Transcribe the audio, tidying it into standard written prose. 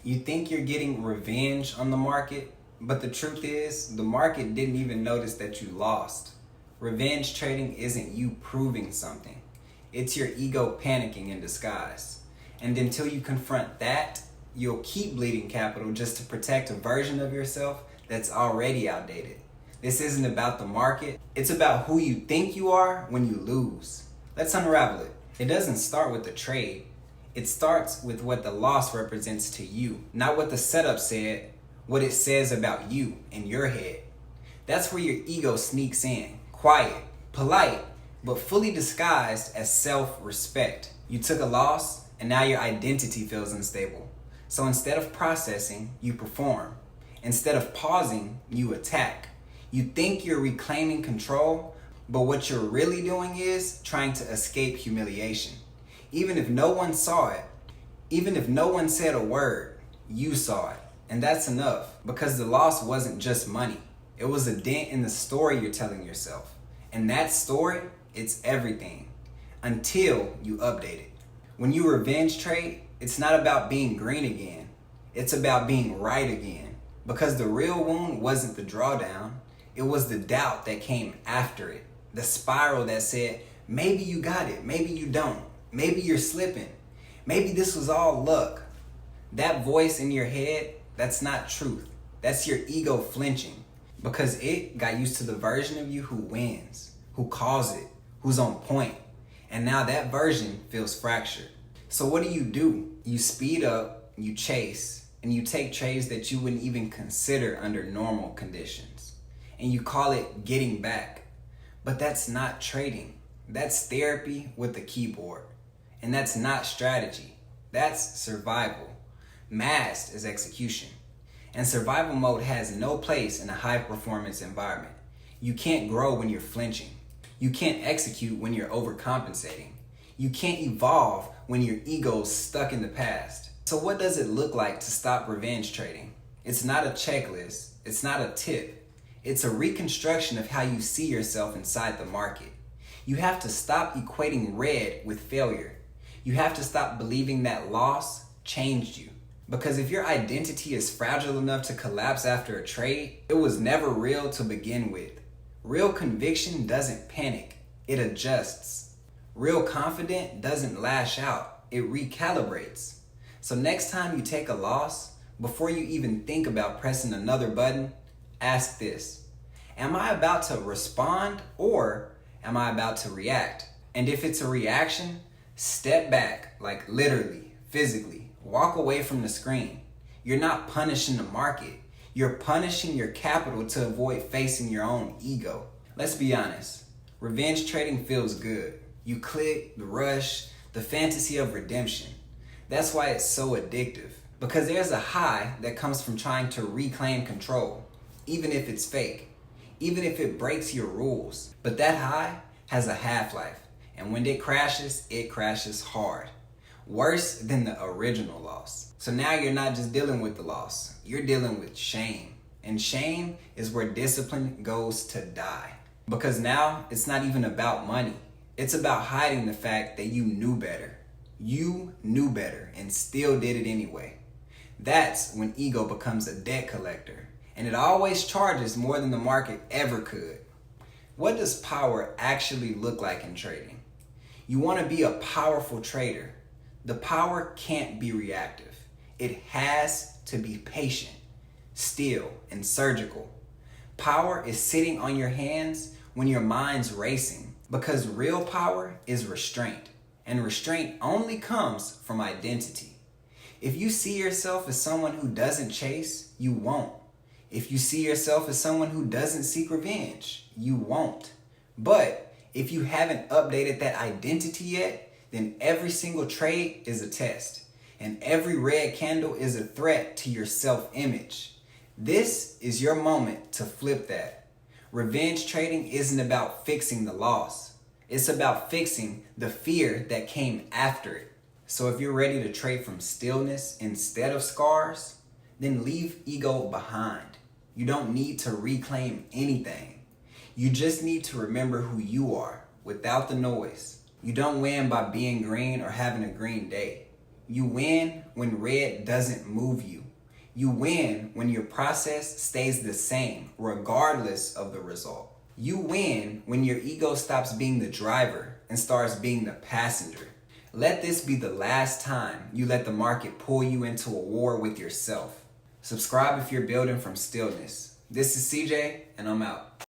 You think you're getting revenge on the market, but the truth is, the market didn't even notice that you lost. Revenge trading isn't you proving something. It's your ego panicking in disguise. And until you confront that, you'll keep bleeding capital just to protect a version of yourself that's already outdated. This isn't about the market. It's about who you think you are when you lose. Let's unravel it. It doesn't start with the trade. It starts with what the loss represents to you, not what the setup said, what it says about you in your head. That's where your ego sneaks in, quiet, polite, but fully disguised as self-respect. You took a loss, and now your identity feels unstable. So instead of processing, you perform. Instead of pausing, you attack. You think you're reclaiming control, but what you're really doing is trying to escape humiliation. Even if no one saw it, even if no one said a word, you saw it. And that's enough, because the loss wasn't just money. It was a dent in the story you're telling yourself. And that story, it's everything, until you update it. When you revenge trade, it's not about being green again. It's about being right again. Because the real wound wasn't the drawdown. It was the doubt that came after it. The spiral that said, maybe you got it, maybe you don't. Maybe you're slipping. Maybe this was all luck. That voice in your head, that's not truth. That's your ego flinching, because it got used to the version of you who wins, who calls it, who's on point. And now that version feels fractured. So what do? You speed up, you chase, and you take trades that you wouldn't even consider under normal conditions. And you call it getting back. But that's not trading. That's therapy with a keyboard. And that's not strategy. That's survival, masked as execution. And survival mode has no place in a high-performance environment. You can't grow when you're flinching. You can't execute when you're overcompensating. You can't evolve when your ego's stuck in the past. So what does it look like to stop revenge trading? It's not a checklist. It's not a tip. It's a reconstruction of how you see yourself inside the market. You have to stop equating red with failure. You have to stop believing that loss changed you. Because if your identity is fragile enough to collapse after a trade, it was never real to begin with. Real conviction doesn't panic, it adjusts. Real confidence doesn't lash out, it recalibrates. So next time you take a loss, before you even think about pressing another button, ask this: am I about to respond, or am I about to react? And if it's a reaction, step back, like literally, physically. Walk away from the screen. You're not punishing the market. You're punishing your capital to avoid facing your own ego. Let's be honest. Revenge trading feels good. You click, the rush, the fantasy of redemption. That's why it's so addictive. Because there's a high that comes from trying to reclaim control, even if it's fake, even if it breaks your rules. But that high has a half-life. And when it crashes hard. Worse than the original loss. So now you're not just dealing with the loss, you're dealing with shame. And shame is where discipline goes to die. Because now it's not even about money. It's about hiding the fact that you knew better. You knew better and still did it anyway. That's when ego becomes a debt collector. And it always charges more than the market ever could. What does power actually look like in trading? You want to be a powerful trader. The power can't be reactive. It has to be patient, still, and surgical. Power is sitting on your hands when your mind's racing, because real power is restraint, and restraint only comes from identity. If you see yourself as someone who doesn't chase, you won't. If you see yourself as someone who doesn't seek revenge, you won't. But if you haven't updated that identity yet, then every single trade is a test, and every red candle is a threat to your self-image. This is your moment to flip that. Revenge trading isn't about fixing the loss. It's about fixing the fear that came after it. So if you're ready to trade from stillness instead of scars, then leave ego behind. You don't need to reclaim anything. You just need to remember who you are without the noise. You don't win by being green or having a green day. You win when red doesn't move you. You win when your process stays the same, regardless of the result. You win when your ego stops being the driver and starts being the passenger. Let this be the last time you let the market pull you into a war with yourself. Subscribe if you're building from stillness. This is CJ, and I'm out.